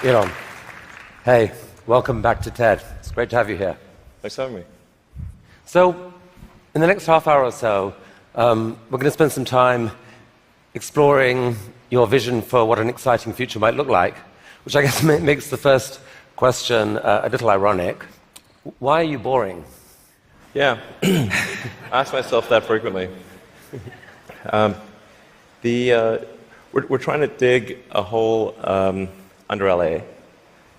Elon, hey, welcome back to TED. It's great to have you here. Thanks for having me. So, in the next half hour or so, we're going to spend some time exploring your vision for what an exciting future might look like, which I guess makes the first question a little ironic. Why are you boring? Yeah, I ask myself that frequently. We're trying to dig a hole under LA,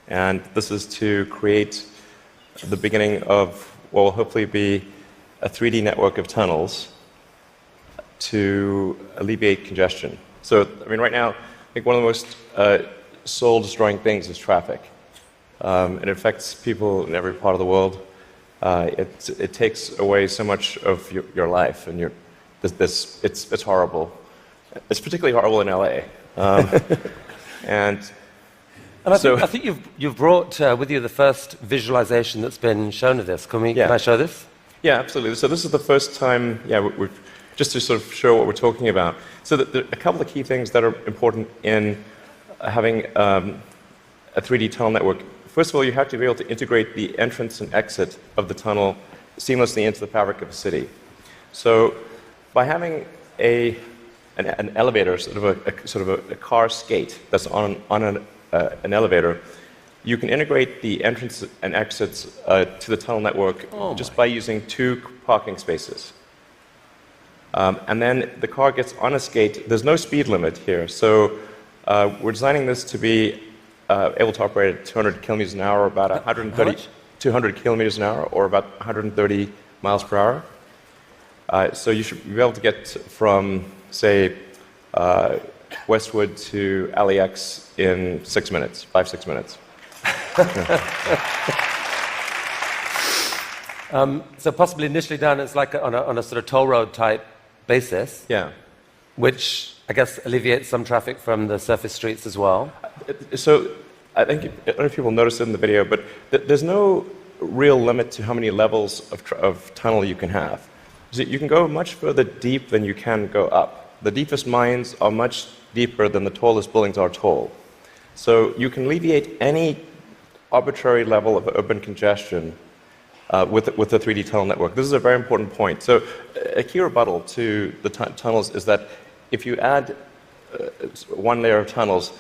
and this is to create the beginning of what will hopefully be a 3D network of tunnels to alleviate congestion. So, I mean, right now, I think one of the most soul-destroying things is traffic. It affects people in every part of the world. It takes away so much of your life, and it's horrible. It's particularly horrible in LA. I think you've brought with you the first visualization that's been shown of this. Can I show this? Yeah, absolutely. So this is the first time, we're just to sort of show what we're talking about. So there are a couple of key things that are important in having a 3D tunnel network. First of all, you have to be able to integrate the entrance and exit of the tunnel seamlessly into the fabric of the city. So by having an elevator, sort of a car skate that's on an elevator, you can integrate the entrance and exits to the tunnel network just by using 2 parking spaces. And then the car gets on a skate. There's no speed limit here, so we're designing this to be able to operate at 200 kilometers an hour, or about 200 kilometers an hour, or about 130 miles per hour. So you should be able to get from, say, Westwood to LAX in 6 minutes, 5-6 minutes. So possibly initially done as like on a sort of toll road type basis. Yeah. Which I guess alleviates some traffic from the surface streets as well. So I don't know if people noticed it in the video, but there's no real limit to how many levels of tunnel you can have. So you can go much further deep than you can go up. The deepest mines are much deeper than the tallest buildings are tall. So you can alleviate any arbitrary level of urban congestion with the 3D tunnel network. This is a very important point. So a key rebuttal to the tunnels is that if you add one layer of tunnels,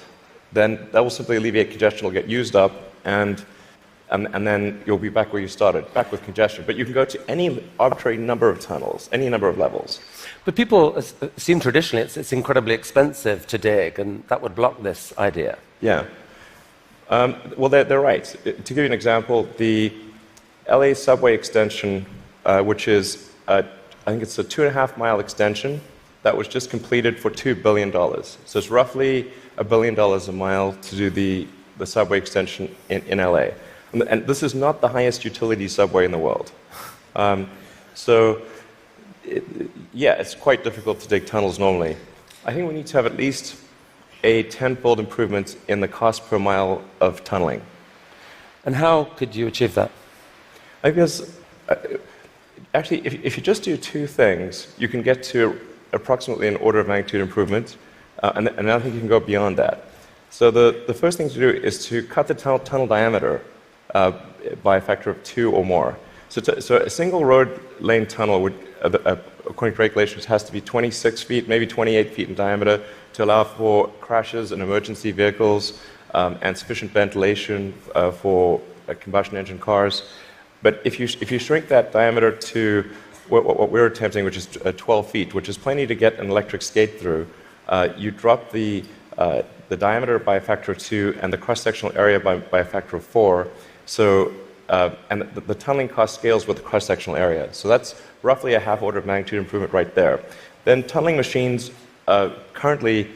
then that will simply alleviate congestion. It'll get used up, and then you'll be back where you started, back with congestion. But you can go to any arbitrary number of tunnels, any number of levels. But people assume traditionally it's incredibly expensive to dig, and that would block this idea. Yeah. Well, they're right. To give you an example, the LA subway extension, which is, I think it's a 2.5-mile extension that was just completed for $2 billion. So it's roughly $1 billion a mile to do the subway extension in LA. And this is not the highest utility subway in the world. It's quite difficult to dig tunnels normally. I think we need to have at least a 10-fold improvement in the cost per mile of tunneling. And how could you achieve that? I guess, actually, if you just do 2 things, you can get to approximately an order of magnitude improvement, and I think you can go beyond that. So the first thing to do is to cut the tunnel diameter by a factor of 2 or more. So a single road lane tunnel would, according to regulations, has to be 26 feet, maybe 28 feet in diameter to allow for crashes and emergency vehicles and sufficient ventilation for combustion engine cars. But if you shrink that diameter to what we're attempting, which is 12 feet, which is plenty to get an electric skate through, you drop the diameter by a factor of 2 and the cross-sectional area by a factor of 4. So, and the tunneling cost scales with the cross-sectional area. So that's roughly a half order of magnitude improvement right there. Then tunneling machines currently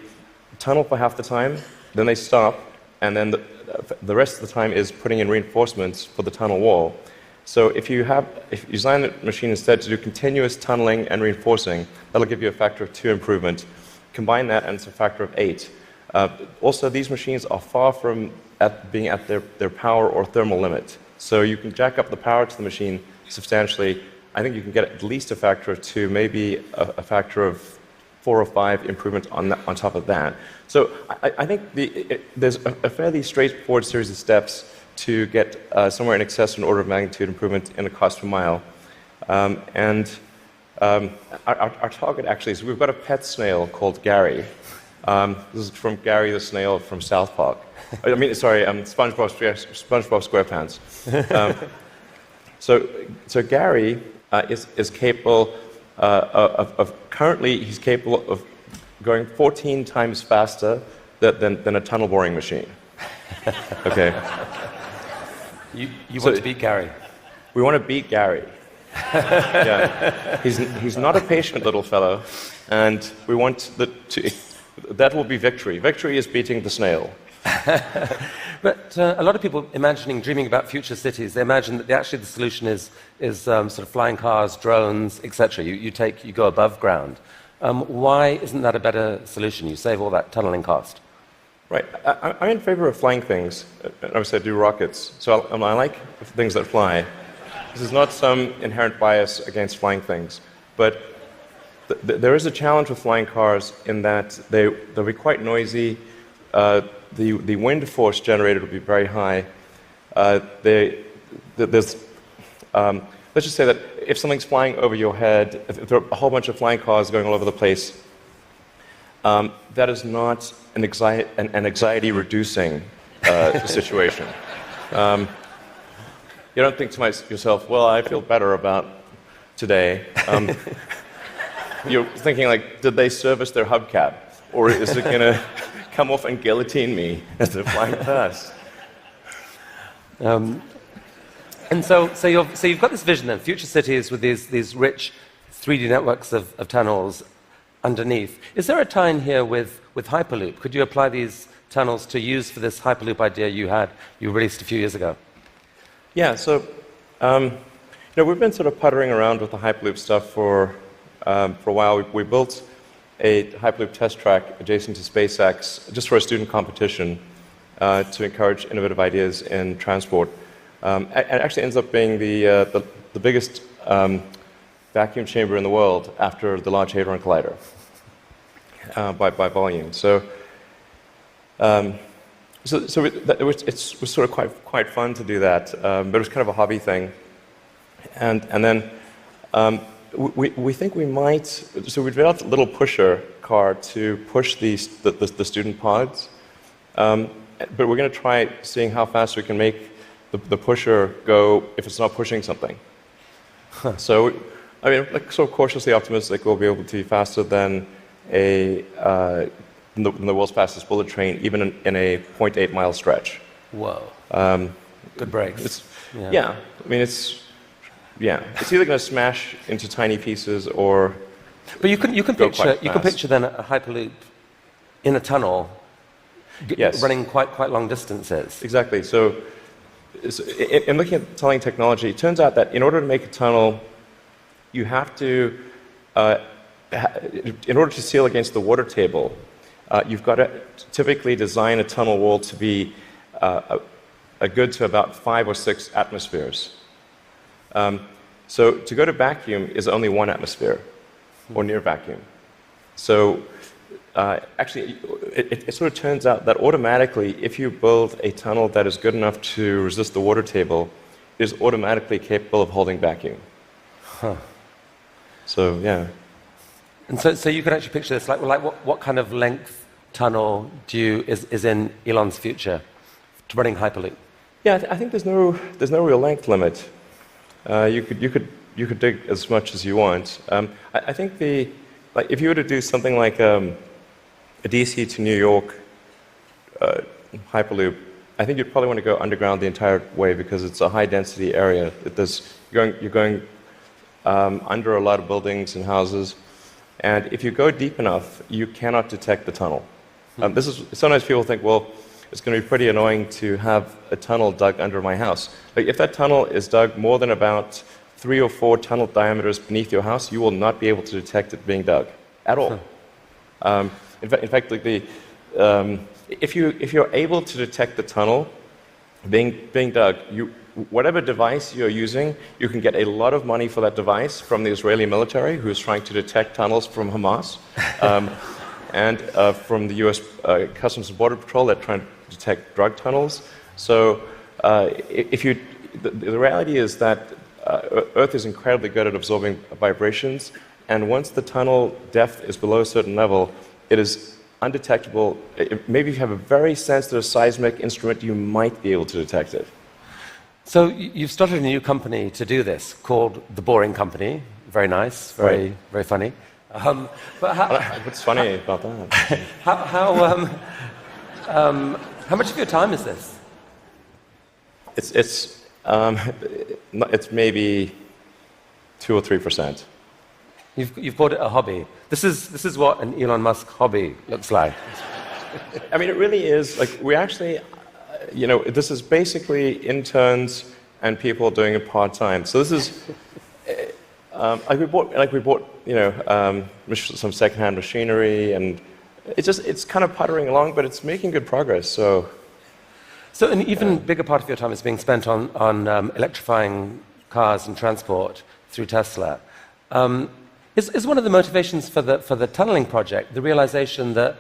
tunnel for half the time, then they stop, and then the rest of the time is putting in reinforcements for the tunnel wall. So if you design the machine instead to do continuous tunneling and reinforcing, that'll give you a factor of 2 improvement. Combine that and it's a factor of 8. Also, these machines are far from being at their power or thermal limit. So you can jack up the power to the machine substantially. I think you can get at least a factor of 2, maybe a factor of 4 or 5 improvements on top of that. So I think there's a fairly straightforward series of steps to get somewhere in excess of an order of magnitude improvement in the cost per mile. Our target actually is we've got a pet snail called Gary. This is from Gary the snail from South Park. I mean, sorry, SpongeBob SquarePants. So Gary is capable currently he's capable of going 14 times faster than a tunnel boring machine. Okay. You want to beat Gary? We want to beat Gary. Yeah. He's not a patient little fellow, and we want that will be victory. Victory is beating the snail. But a lot of people dreaming about future cities, they imagine that actually the solution is sort of flying cars, drones, etc. You go above ground. Why isn't that a better solution? You save all that tunneling cost. Right. I'm in favor of flying things. Obviously, I do rockets, so I like things that fly. This is not some inherent bias against flying things, but there is a challenge with flying cars in that they'll be quite noisy. The wind force generated will be very high. Let's just say that if something's flying over your head, if there are a whole bunch of flying cars going all over the place, that is not an anxiety-reducing situation. You don't think to yourself, well, I feel better about today. You're thinking, like, did they service their hubcap? Or is it going to come off and guillotine me as they're flying past? And so you've got this vision then, future cities with these rich 3D networks of tunnels underneath. Is there a tie-in here with Hyperloop? Could you apply these tunnels to use for this Hyperloop idea you released a few years ago? Yeah, so we've been sort of puttering around with the Hyperloop stuff for a while. We built a Hyperloop test track adjacent to SpaceX just for a student competition to encourage innovative ideas in transport. It actually ends up being the biggest vacuum chamber in the world after the Large Hadron Collider by volume. It was sort of quite fun to do that, but it was kind of a hobby thing. And then we think we might. So we developed a little pusher car to push the student pods, but we're going to try seeing how fast we can make the pusher go if it's not pushing something. Huh. So, I mean, like, sort of cautiously optimistic we'll be able to be faster than the world's fastest bullet train, even in a 0.8 mile stretch. Whoa. Good brakes. Yeah. I mean, it's either going to smash into tiny pieces or. But you can picture then a Hyperloop in a tunnel, yes, running quite long distances. Exactly. So in looking at tunneling technology, it turns out that in order to make a tunnel, you have to, in order to seal against the water table, you've got to typically design a tunnel wall to be a good to about 5 or 6 atmospheres. So to go to vacuum is only 1 atmosphere, or near vacuum. So actually, it sort of turns out that automatically, if you build a tunnel that is good enough to resist the water table, it is automatically capable of holding vacuum. Huh. So, yeah. And so you can actually picture this, like what kind of length tunnel is in Elon's future to running Hyperloop? Yeah, I think there's no real length limit. You could dig as much as you want. I think if you were to do something like a DC to New York Hyperloop, I think you'd probably want to go underground the entire way because it's a high density area. You're going under a lot of buildings and houses, and if you go deep enough, you cannot detect the tunnel. Sometimes people think, well, it's going to be pretty annoying to have a tunnel dug under my house. Like, if that tunnel is dug more than about 3 or 4 tunnel diameters beneath your house, you will not be able to detect it being dug at all. In fact, like if you're able to detect the tunnel being dug, whatever device you're using, you can get a lot of money for that device from the Israeli military, who's trying to detect tunnels from Hamas, and from the US Customs and Border Patrol that trying to detect drug tunnels. So the reality is that Earth is incredibly good at absorbing vibrations, and once the tunnel depth is below a certain level, it is undetectable. Maybe if you have a very sensitive seismic instrument, you might be able to detect it. So you've started a new company to do this called The Boring Company. Very nice, very funny. But what's funny about that? How much of your time is this? It's maybe 2 or 3%. You've called it a hobby. This is what an Elon Musk hobby looks like. I mean, it really is. Like, we actually, this is basically interns and people doing it part-time. So this is, we bought, some second-hand machinery, and it's kind of puttering along, but it's making good progress. So an even bigger part of your time is being spent on electrifying cars and transport through Tesla. Is one of the motivations for the tunneling project the realization that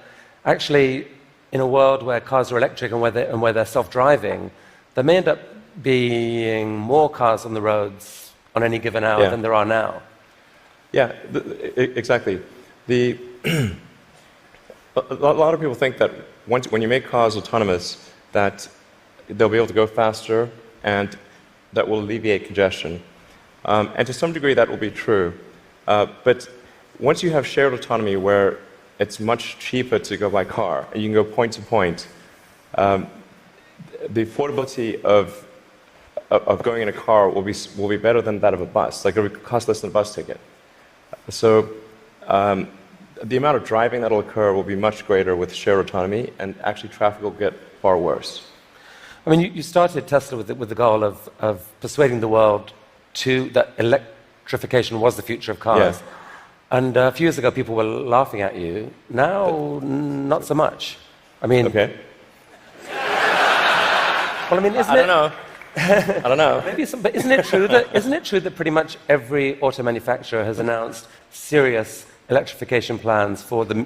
actually, in a world where cars are electric and where they're self-driving, there may end up being more cars on the roads on any given hour than there are now? Yeah, exactly. A lot of people think that when you make cars autonomous, that they'll be able to go faster and that will alleviate congestion. And to some degree, that will be true. But once you have shared autonomy where it's much cheaper to go by car, and you can go point to point, the affordability of going in a car will be better than that of a bus. Like, it will cost less than a bus ticket. So the amount of driving that will occur will be much greater with shared autonomy, and actually traffic will get far worse. I mean, you started Tesla with the goal of persuading the world that electrification was the future of cars. Yeah. And a few years ago, people were laughing at you. Now, not so much. I mean... Okay. Well, I mean, isn't it... I don't know. But isn't it true that pretty much every auto manufacturer has announced serious electrification plans for the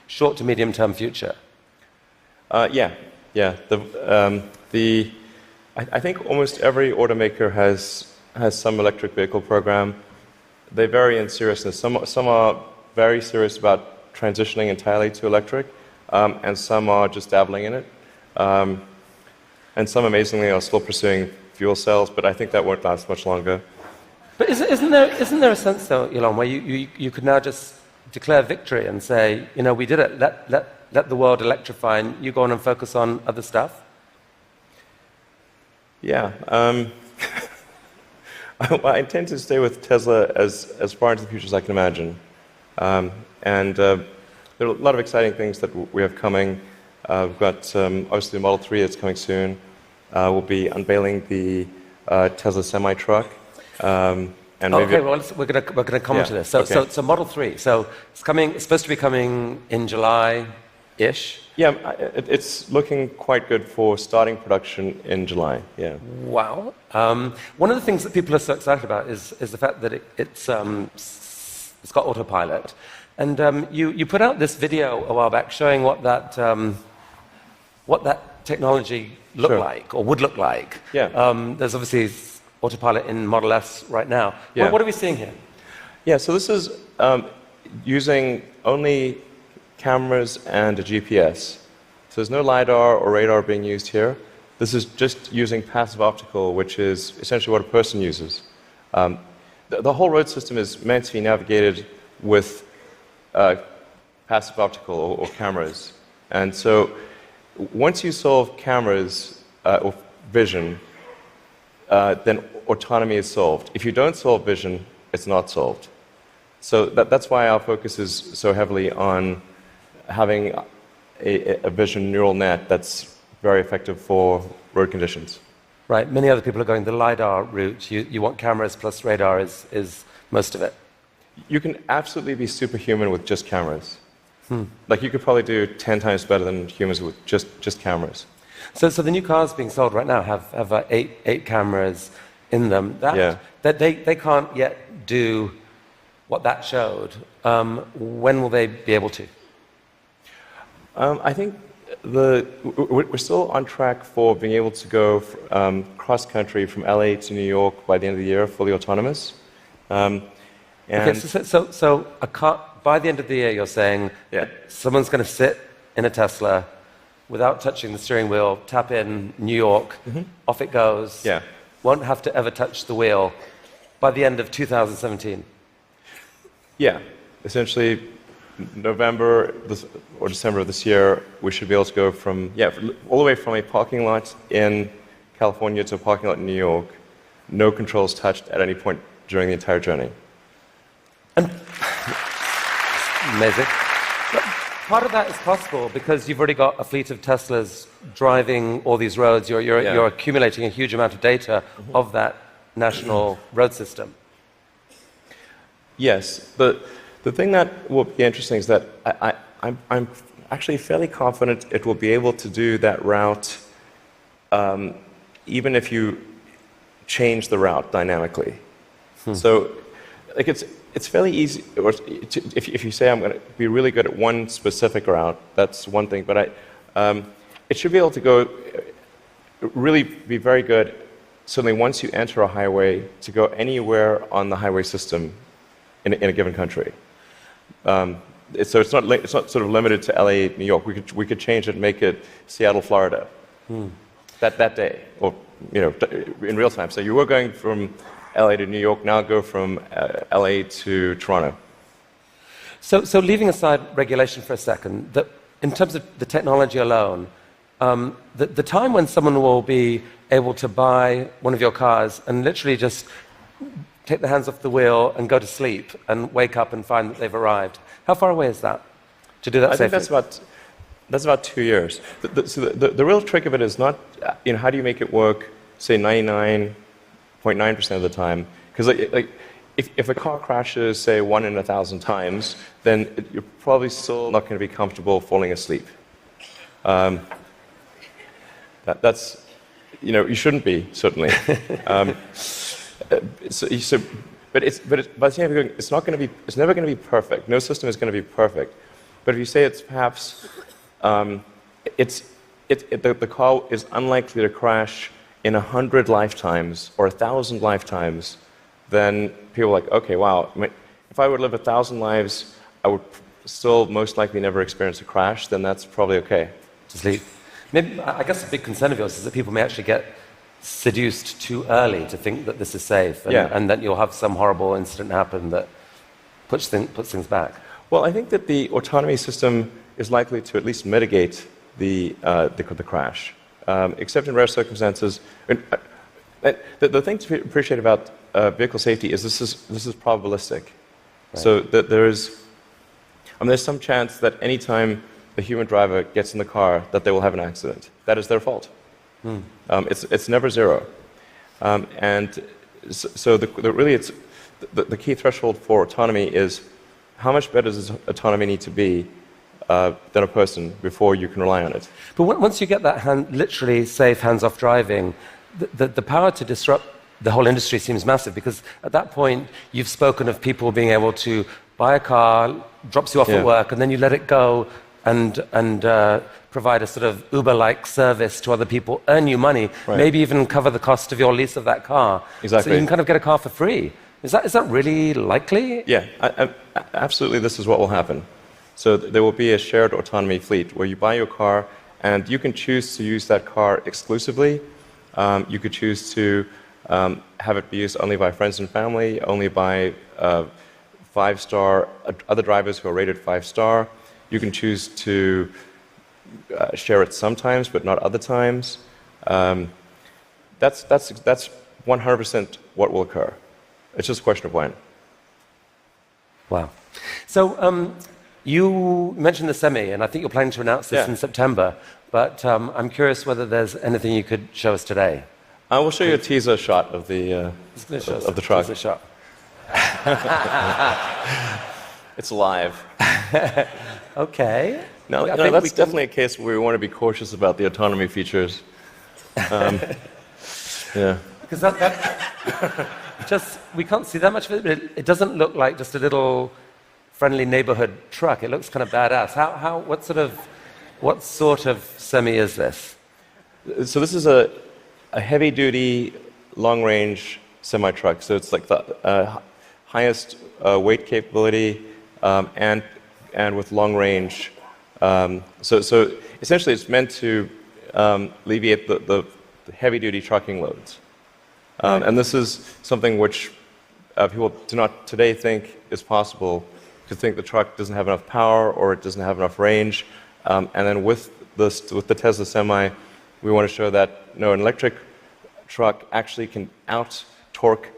short to medium term future? Yeah. I think almost every automaker has some electric vehicle program. They vary in seriousness. Some are very serious about transitioning entirely to electric, and some are just dabbling in it. And some, amazingly, are still pursuing fuel cells, but I think that won't last much longer. But isn't there a sense, though, Elon, where you could now just declare victory and say, we did it, let the world electrify, and you go on and focus on other stuff? Yeah. I intend to stay with Tesla as far into the future as I can imagine. And there are a lot of exciting things that we have coming. We've got, obviously, the Model 3 that's coming soon. We'll be unveiling the Tesla semi-truck. And maybe we're going to come to this. So Model 3. So it's supposed to be coming in July-ish. Yeah, it's looking quite good for starting production in July. Yeah. Wow. One of the things that people are so excited about is the fact that it's got autopilot. And you put out this video a while back showing what that technology looked like, or would look like. Yeah. There's obviously autopilot in Model S right now. Yeah. What are we seeing here? Yeah, so this is using only cameras and a GPS. So there's no LiDAR or radar being used here. This is just using passive optical, which is essentially what a person uses. The whole road system is meant to be navigated with passive optical or cameras. And so once you solve cameras or vision, then autonomy is solved. If you don't solve vision, it's not solved. So that's why our focus is so heavily on having a vision neural net that's very effective for road conditions. Right. Many other people are going the LiDAR route. You want cameras plus radar is most of it. You can absolutely be superhuman with just cameras. Like, you could probably do 10 times better than humans with just cameras. So the new cars being sold right now have eight cameras in them. That they can't yet do what that showed. When will they be able to? I think we're still on track for being able to go cross-country from LA to New York by the end of the year, fully autonomous. Okay, so a car, by the end of the year, you're saying someone's going to sit in a Tesla without touching the steering wheel, tap in New York, off it goes, won't have to ever touch the wheel by the end of 2017? Yeah, essentially November or December of this year, we should be able to go from, all the way from a parking lot in California to a parking lot in New York, no controls touched at any point during the entire journey. And amazing. But part of that is possible because you've already got a fleet of Teslas driving all these roads. You're accumulating a huge amount of data of that national road system. Yes. The thing that will be interesting is that I'm actually fairly confident it will be able to do that route even if you change the route dynamically. So like it's fairly easy, or if you say I'm going to be really good at one specific route, that's one thing, but it should be able to go, really be very good, certainly once you enter a highway, to go anywhere on the highway system in a given country. So it's not sort of limited to LA, New York. We could change it and make it Seattle, Florida, that day, or in real time. So you were going from LA to New York, now go from LA to Toronto. So leaving aside regulation for a second, in terms of the technology alone, the time when someone will be able to buy one of your cars and literally just take their hands off the wheel and go to sleep and wake up and find that they've arrived, how far away is that to do that safely? I think that's about 2 years. So the real trick of it is not, how do you make it work, say 99.9% of the time? Because if a car crashes, say 1 in 1,000 times, then you're probably still not going to be comfortable falling asleep. That's, you shouldn't be, certainly. But by the same time, it's never going to be perfect. No system is going to be perfect. But if you say it's perhaps, the car is unlikely to crash in 100 lifetimes or 1,000 lifetimes, then people are like, okay, wow, if I would live 1,000 lives, I would still most likely never experience a crash, then that's probably okay. To sleep. Maybe, I guess a big concern of yours is that people may actually get seduced too early to think that this is safe, and that you'll have some horrible incident happen that puts things back. Well, I think that the autonomy system is likely to at least mitigate the crash, except in rare circumstances. The thing to appreciate about vehicle safety is this is probabilistic. Right. So that there's some chance that any time the human driver gets in the car that they will have an accident. That is their fault. It's never zero. And so the key threshold for autonomy is how much better does autonomy need to be than a person before you can rely on it. But once you get that literally safe hands-off driving, the power to disrupt the whole industry seems massive, because at that point you've spoken of people being able to buy a car, drops you off at work, and then you let it go and provide a sort of Uber-like service to other people, earn you money, maybe even cover the cost of your lease of that car. Exactly. So you can kind of get a car for free. Is that really likely? Yeah, absolutely. This is what will happen. So there will be a shared autonomy fleet where you buy your car and you can choose to use that car exclusively. You could choose to have it be used only by friends and family, only by 5-star other drivers who are rated 5-star. You can choose to share it sometimes, but not other times. That's 100% what will occur. It's just a question of when. Wow. So you mentioned the Semi, and I think you're planning to announce this in September, but I'm curious whether there's anything you could show us today. I will show you a teaser shot of the truck. Teaser shot. It's live. Okay. No, I no, think that's definitely a case where we want to be cautious about the autonomy features. Yeah. Because that just, we can't see that much of it, but it doesn't look like just a little friendly neighborhood truck. It looks kind of badass. What sort of semi is this? So this is a heavy-duty, long-range semi-truck. So it's like the highest weight capability and with long range. So essentially, it's meant to alleviate the heavy-duty trucking loads. And this is something which people do not today think is possible, because think the truck doesn't have enough power or it doesn't have enough range. And then with the Tesla Semi, we want to show that an electric truck actually can out-torque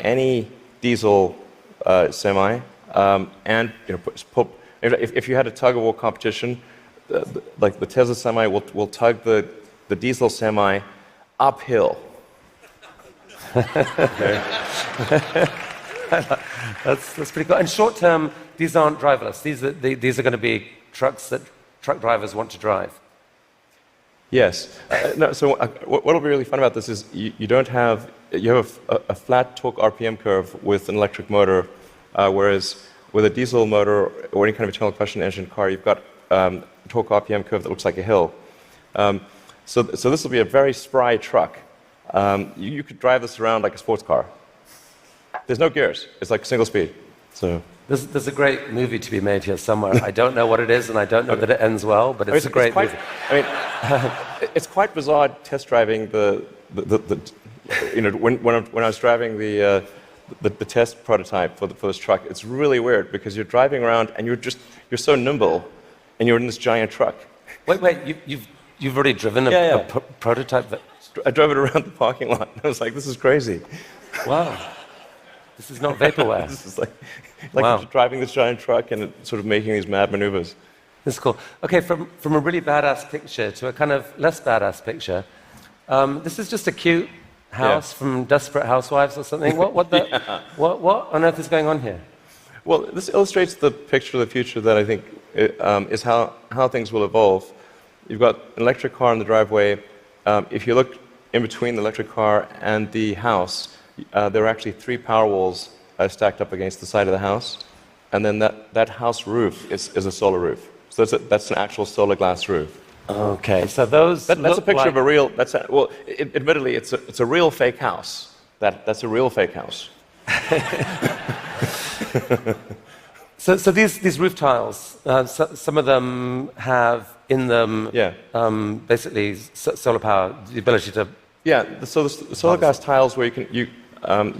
any diesel semi. And if you had a tug-of-war competition, like the Tesla Semi will tug the diesel semi uphill. That's pretty cool. And short term, these aren't driverless. These are going to be trucks that truck drivers want to drive. Yes. No, so what will be really fun about this is you have a flat torque RPM curve with an electric motor, whereas with a diesel motor or any kind of internal combustion engine car, you've got a torque RPM curve that looks like a hill. So this will be a very spry truck. You could drive this around like a sports car. There's no gears. It's like single speed. So there's a great movie to be made here somewhere. I don't know what it is, and I don't know that it ends well, but it's a great movie. It's quite bizarre test driving when I was driving the test prototype for this truck. It's really weird because you're driving around and you're so nimble, and you're in this giant truck. Wait, you've already driven a prototype? I drove it around the parking lot, and I was like, this is crazy. Wow. This is not vaporware. This is like wow. Driving this giant truck and sort of making these mad maneuvers. This is cool. Okay, from a really badass picture to a kind of less badass picture, this is just a cute house from Desperate Housewives or something. What on earth is going on here? Well, this illustrates the picture of the future that I think is how things will evolve. You've got an electric car in the driveway. If you look in between the electric car and the house, there are actually 3 power walls stacked up against the side of the house, and then that house roof is a solar roof. So that's an actual solar glass roof. Okay, so that's a picture of a real. Admittedly, it's a real fake house. That's a real fake house. So these roof tiles, some of them have in them basically solar power, the ability to. Yeah, so the solar glass tiles where you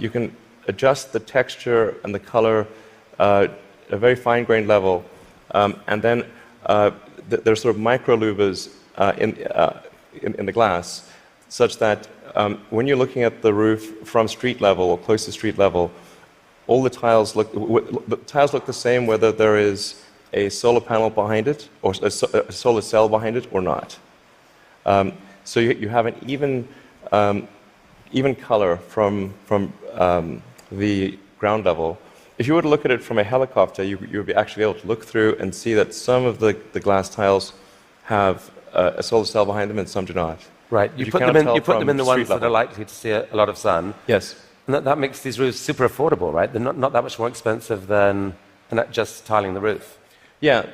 can adjust the texture and the color at a very fine-grained level, and then there's sort of micro-louvers in the glass, such that when you're looking at the roof from street level or close to street level, all the tiles look the same whether there is a solar panel behind it or a solar cell behind it or not. So you have an even color from the ground level. If you were to look at it from a helicopter, you would be actually able to look through and see that some of the glass tiles have a solar cell behind them and some do not. Right. You put them in the ones that are likely to see a lot of sun. Yes. And that makes these roofs super affordable, right? They're not that much more expensive than just tiling the roof. Yeah.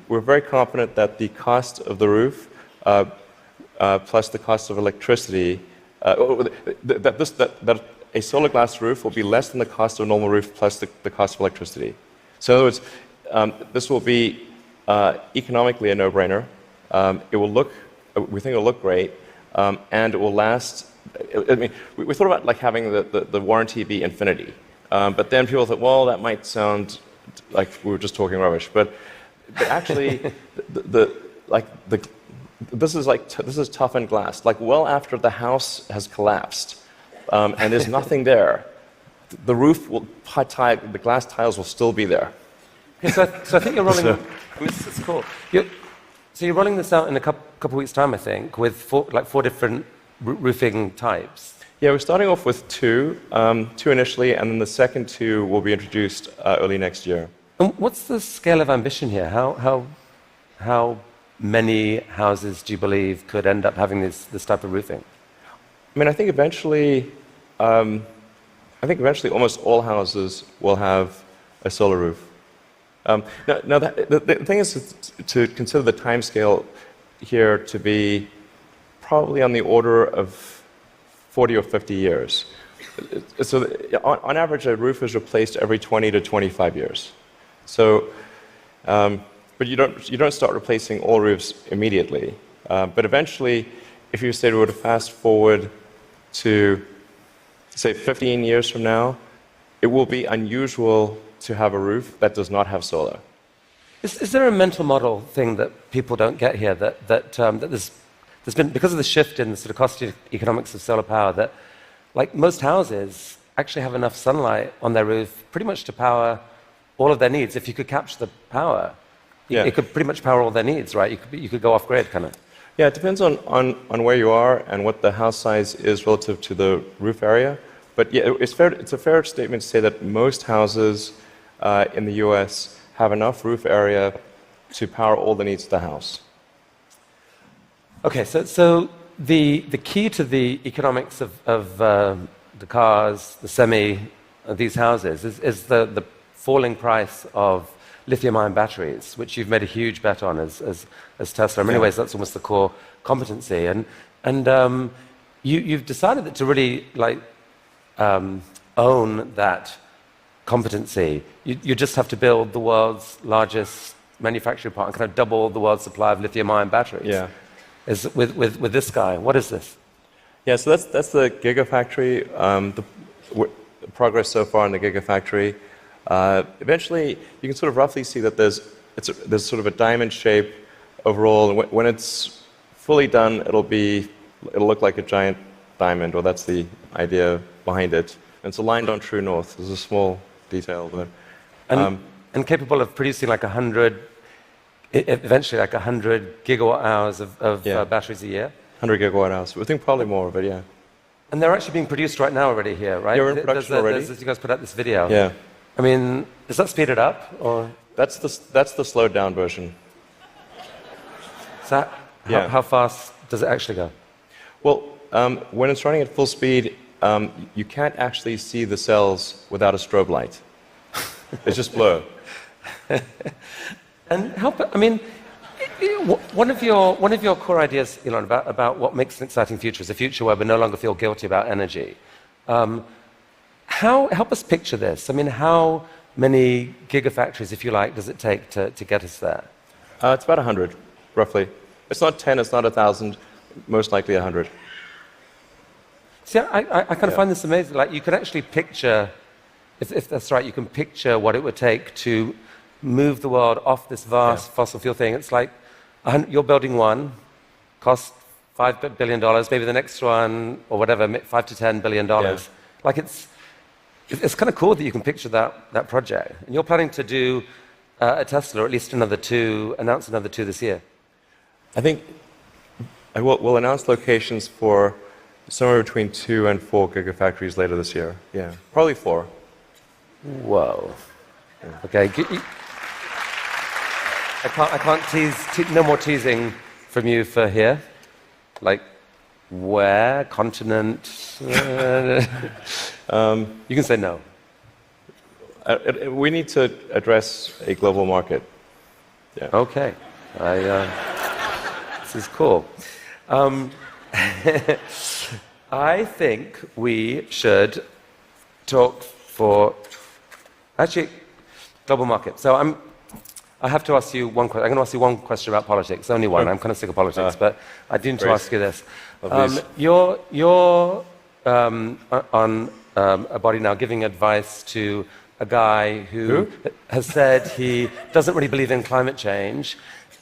We're very confident that the cost of the roof plus the cost of electricity, that a solar glass roof will be less than the cost of a normal roof plus the cost of electricity. So in other words, this will be economically a no-brainer. We think it will look great, and it will last. I mean, we thought about like having the warranty be infinity, but then people thought, well, that might sound like we were just talking rubbish. But actually, this is toughened glass. Like well after the house has collapsed, and there's nothing there, the roof the glass tiles will still be there. Okay, so I think you're rolling. I mean, this is cool. So you're rolling this out in a couple weeks' time, I think, with four different roofing types. Yeah, we're starting off with two initially, and then the second 2 will be introduced early next year. And what's the scale of ambition here? How many houses do you believe could end up having this type of roofing? I mean, I think eventually almost all houses will have a solar roof. Now the thing is to consider the time scale here to be probably on the order of 40 or 50 years. So on average, a roof is replaced every 20 to 25 years. So, but you don't start replacing all roofs immediately. But eventually, if you say we were to fast forward to, say, 15 years from now, it will be unusual to have a roof that does not have solar. Is there a mental model thing that people don't get here that there's been, because of the shift in the sort of cost economics of solar power, that like most houses actually have enough sunlight on their roof pretty much to power all of their needs. If you could capture the power, it could pretty much power all their needs, right? You could go off grid, kind of. Yeah, it depends on where you are and what the house size is relative to the roof area. But yeah, it's a fair statement to say that most houses in the US have enough roof area to power all the needs of the house. Okay, so the key to the economics of the cars, the semi, these houses is the falling price of lithium-ion batteries, which you've made a huge bet on as Tesla. In many ways, that's almost the core competency. And you've decided that to really own that competency, you just have to build the world's largest manufacturing plant and kind of double the world's supply of lithium-ion batteries. Yeah. With this guy. What is this? Yeah, so that's the Gigafactory. The progress so far in the Gigafactory. Eventually, you can sort of roughly see that there's sort of a diamond shape overall, and when it's fully done, it'll look like a giant diamond, or that's the idea behind it. And it's aligned on true north. There's a small detail there. And capable of producing like 100, eventually like 100 gigawatt hours of batteries a year? 100 gigawatt hours. We think probably more, but yeah. And they're actually being produced right now already here, right? Yeah, we're in production already. You guys put out this video. Yeah. I mean, does that speed it up, or? That's the slowed down version. So how fast does it actually go? Well, when it's running at full speed, you can't actually see the cells without a strobe light. It's just blur. And one of your core ideas, Elon, about what makes an exciting future is a future where we no longer feel guilty about energy. Help us picture this. I mean, how many gigafactories, if you like, does it take to get us there? It's about 100, roughly. It's not 10, it's not 1,000, most likely 100. See, I kind of find this amazing. Like, you can actually picture, if that's right, you can picture what it would take to move the world off this vast fossil fuel thing. It's like you're building one, cost $5 billion, maybe the next one, or whatever, $5 to $10 billion. Yeah. Like, it's kind of cool that you can picture that project. And you're planning to do a Tesla, or at least announce another two this year. I think we'll announce locations for somewhere between 2 and 4 gigafactories later this year. Yeah, probably 4. Whoa. Yeah. Okay. I can't tease. No more teasing from you for here. Like, where? Continent? You can say no. We need to address a global market. Yeah. Okay. This is cool. I think we should talk for global market. So I have to ask you one question. I'm going to ask you one question about politics. Only one. I'm kind of sick of politics, but I do need to ask you this. You're on a body now giving advice to a guy who has said he doesn't really believe in climate change.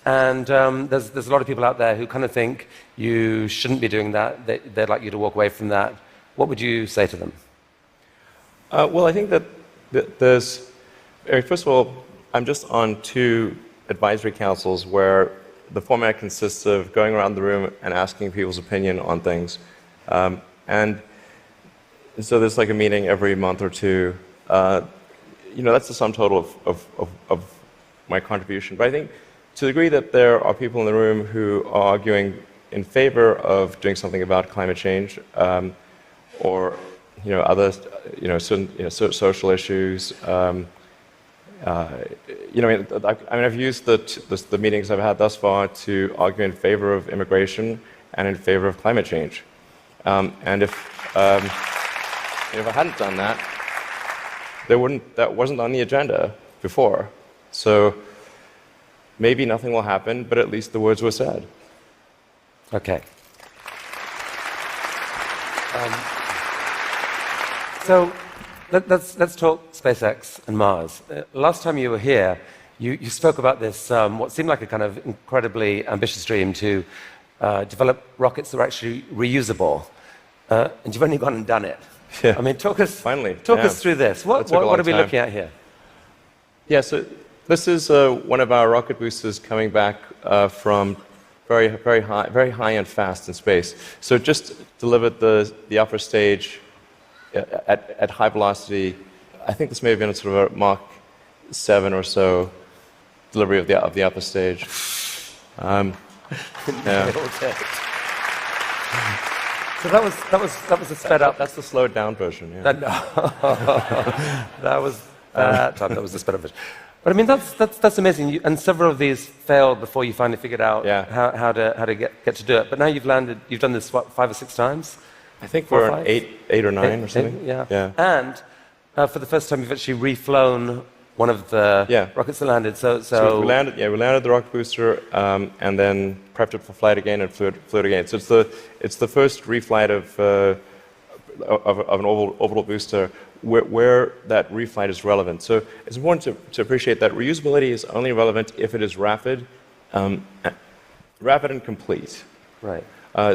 And there's a lot of people out there who kind of think you shouldn't be doing that. They'd like you to walk away from that. What would you say to them? Well, I think that there's... First of all, I'm just on 2 advisory councils where the format consists of going around the room and asking people's opinion on things. And so there's like a meeting every month or 2. that's the sum total of my contribution. But I think to the degree that there are people in the room who are arguing in favor of doing something about climate change, or other certain social issues. I've used the meetings I've had thus far to argue in favor of immigration and in favor of climate change. And if I hadn't done that, that wasn't on the agenda before. So maybe nothing will happen, but at least the words were said. Okay. So let's talk SpaceX and Mars. Last time you were here, you spoke about this, what seemed like a kind of incredibly ambitious dream to develop rockets that were actually reusable. And you've only gone and done it. Yeah. I mean, talk us us through this. What are we looking at here? Yeah, so this is one of our rocket boosters coming back from very high and fast in space. So it just delivered the upper stage at high velocity. I think this may have been a sort of a Mach 7 or so delivery of the upper stage. Yeah. So that was a sped up. That's the slowed down version. Yeah. That was the sped up version. But I mean, that's amazing. And several of these failed before you finally figured out how to get to do it. But now you've landed. You've done this 5 or 6 times. I think we're on 8 or 9 or something. Yeah. And for the first time, you've actually reflown one of the rockets that landed. So we landed the rocket booster, and then prepped it for flight again and flew it again. So it's the first reflight of an orbital booster where that reflight is relevant. So it's important to appreciate that reusability is only relevant if it is rapid and complete. Right.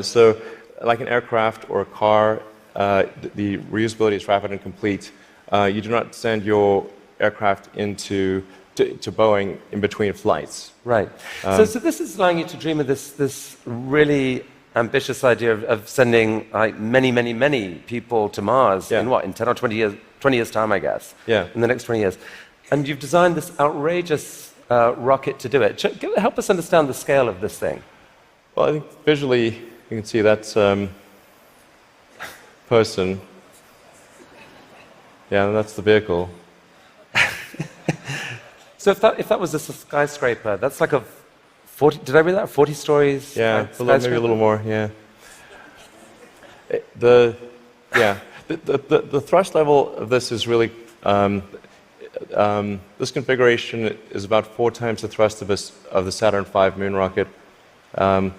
So like an aircraft or a car, the reusability is rapid and complete. You do not send your aircraft to Boeing in between flights. Right. So this is allowing you to dream of this really ambitious idea of sending many people to Mars in 10 or 20 years time, I guess. Yeah. In the next 20 years. And you've designed this outrageous rocket to do it. Help us understand the scale of this thing. Well, I think visually you can see that's person. Yeah, and that's the vehicle. So if that was a skyscraper, that's like a 40. Did I read that? 40 stories. Yeah, maybe a little more. Yeah. The thrust level of this is really this configuration is about 4 times the thrust of the Saturn V moon rocket. 4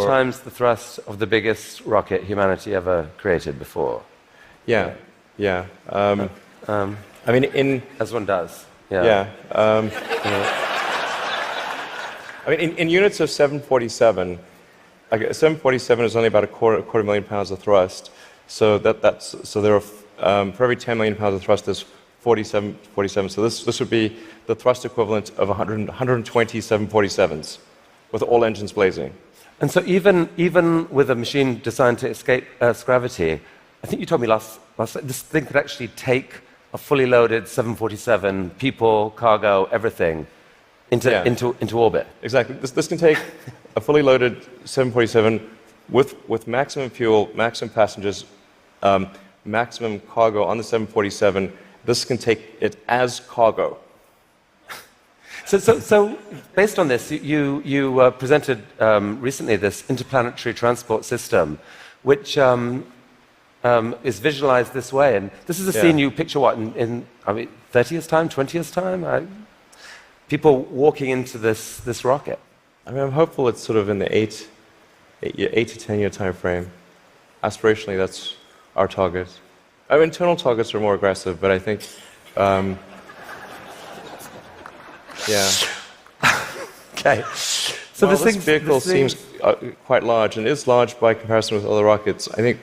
times the thrust of the biggest rocket humanity ever created before. Yeah. I mean, as one does. Yeah. I mean, in units of 747, like 747 is only about a quarter million pounds of thrust. So there are for every 10 million pounds of thrust, there's 47. So this would be the thrust equivalent of 120 747s, with all engines blazing. And so even with a machine designed to escape Earth's gravity, I think you told me last this thing could actually take a fully loaded 747, people, cargo, everything, into orbit. Exactly. This can take a fully loaded 747 with maximum fuel, maximum passengers, maximum cargo on the 747. This can take it as cargo. So based on this, you presented recently this interplanetary transport system, which is visualized this way. And this is a scene you picture in 30 years' time, 20 years' time? People walking into this rocket. I mean, I'm hopeful it's sort of in the 8 to 10 year time frame. Aspirationally, that's our target. Our internal targets are more aggressive, but I think, Okay. So this vehicle seems quite large, and is large by comparison with other rockets. I think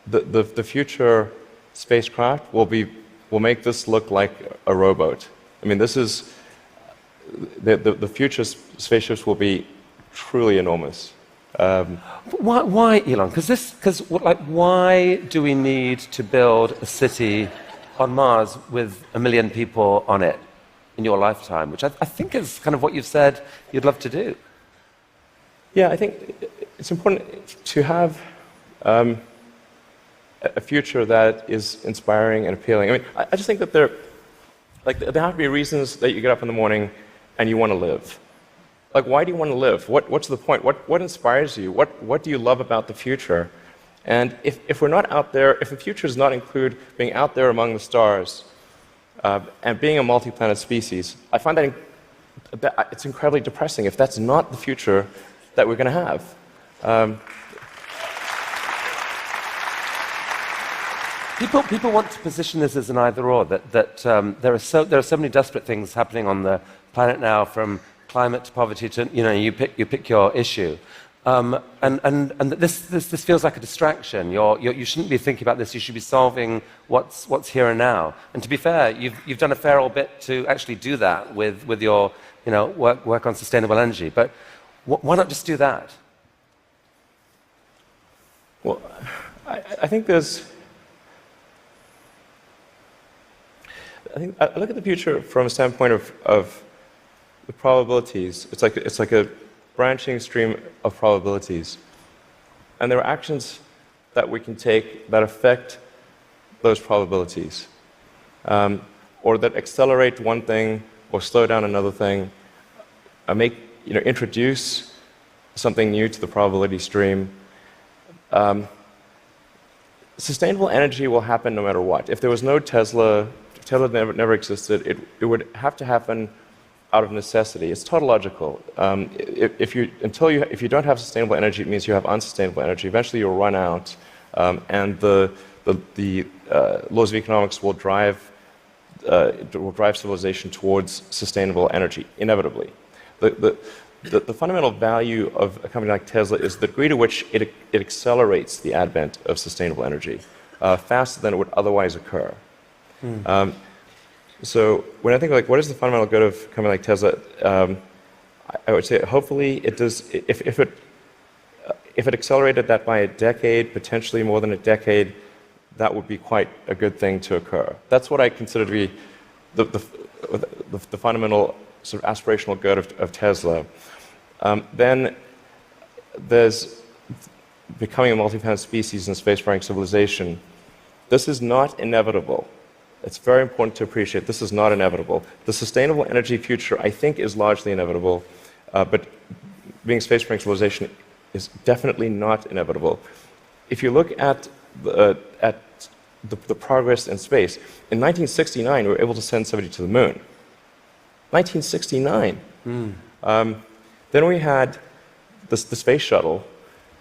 the future spacecraft will make this look like a rowboat. I mean, this is the future spaceships will be truly enormous. Why, Elon? Because why do we need to build a city on Mars with 1 million people on it in your lifetime, which I think is kind of what you've said you'd love to do. Yeah, I think it's important to have a future that is inspiring and appealing. I mean, I just think that there have to be reasons that you get up in the morning and you want to live. Like, why do you want to live? What's the point? What inspires you? What do you love about the future? And if we're not out there, if the future does not include being out there among the stars and being a multi-planet species, I find that it's incredibly depressing if that's not the future that we're going to have. People want to position this as an either-or, that there are so many desperate things happening on the planet now, from climate to poverty to, you pick your issue. And this feels like a distraction. You shouldn't be thinking about this. You should be solving what's here and now. And to be fair, you've done a fair old bit to actually do that with your work on sustainable energy. But why not just do that? Well, I think there's. I look at the future from a standpoint of the probabilities. It's like a branching stream of probabilities. And there are actions that we can take that affect those probabilities, or that accelerate one thing or slow down another thing, introduce something new to the probability stream. Sustainable energy will happen no matter what. If there was no Tesla never existed, it would have to happen out of necessity. It's tautological. If you don't have sustainable energy, it means you have unsustainable energy. Eventually, you'll run out, and the laws of economics will drive civilization towards sustainable energy inevitably. The fundamental value of a company like Tesla is the degree to which it accelerates the advent of sustainable energy faster than it would otherwise occur. So when I think what is the fundamental good of a company like Tesla, I would say hopefully it does. If it accelerated that by a decade, potentially more than a decade, that would be quite a good thing to occur. That's what I consider to be the fundamental sort of aspirational good of Tesla. Then there's becoming a multi-planet species and spacefaring civilization. This is not inevitable. It's very important to appreciate this is not inevitable. The sustainable energy future, I think, is largely inevitable, but being a spacefaring civilization is definitely not inevitable. If you look at the progress in space, in 1969 we were able to send somebody to the moon. 1969. Then we had the space shuttle.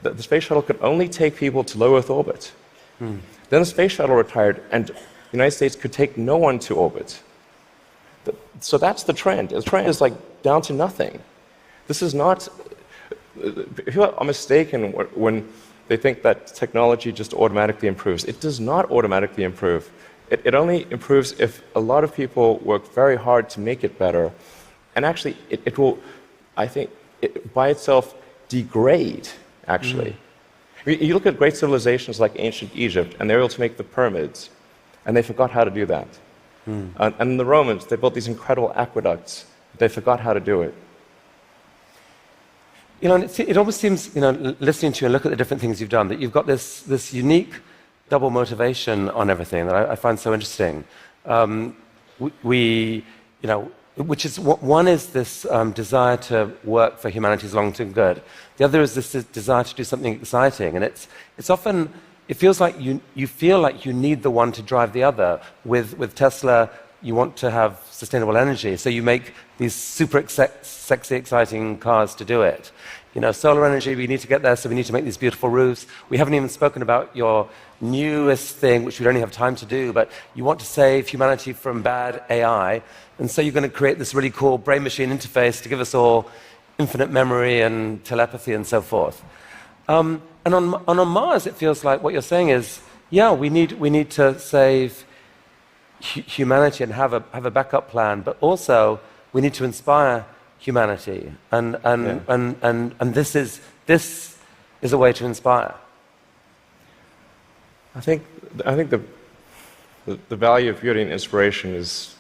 The space shuttle could only take people to low Earth orbit. Then the space shuttle retired, and the United States could take no one to orbit. So that's the trend. The trend is down to nothing. This is not. People are mistaken when they think that technology just automatically improves. It does not automatically improve. It only improves if a lot of people work very hard to make it better. And actually, it will, I think, by itself degrade, actually. I mean, you look at great civilizations like ancient Egypt, and they were able to make the pyramids, and they forgot how to do that. And the Romans, they built these incredible aqueducts. They forgot how to do it. It almost seems, listening to you and look at the different things you've done, that you've got this unique double motivation on everything that I find so interesting. Which is one is this desire to work for humanity's long-term good. The other is this desire to do something exciting, and it's often. It feels like you feel like you need the one to drive the other. With Tesla, you want to have sustainable energy, so you make these super sexy, exciting cars to do it. Solar energy, we need to get there, so we need to make these beautiful roofs. We haven't even spoken about your newest thing, which we don't have time to do, but you want to save humanity from bad AI, and so you're going to create this really cool brain-machine interface to give us all infinite memory and telepathy and so forth. And on Mars, it feels like what you're saying is, yeah, we need to save humanity and have a backup plan, but also we need to inspire humanity, and this is a way to inspire. I think the value of beauty and inspiration is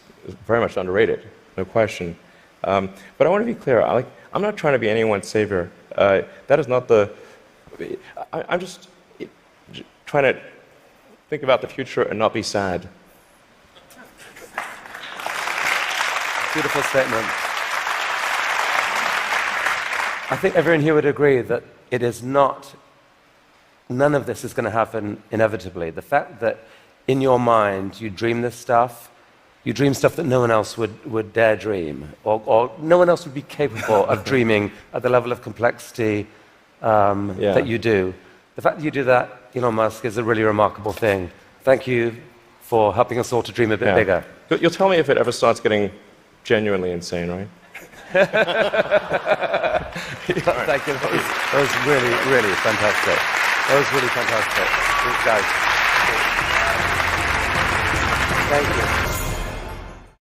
very much underrated, no question. But I want to be clear. I'm not trying to be anyone's savior. That is not the. I'm just trying to think about the future and not be sad. Beautiful statement. I think everyone here would agree that it is not. None of this is going to happen inevitably. The fact that in your mind you dream this stuff, you dream stuff that no one else would dare dream, or no one else would be capable of dreaming at the level of complexity that you do. The fact that you do that, Elon Musk, is a really remarkable thing. Thank you for helping us all to dream a bit bigger. You'll tell me if it ever starts getting genuinely insane, right? Thank you. That was really, really fantastic. That was really fantastic. Thanks, guys. Thank you.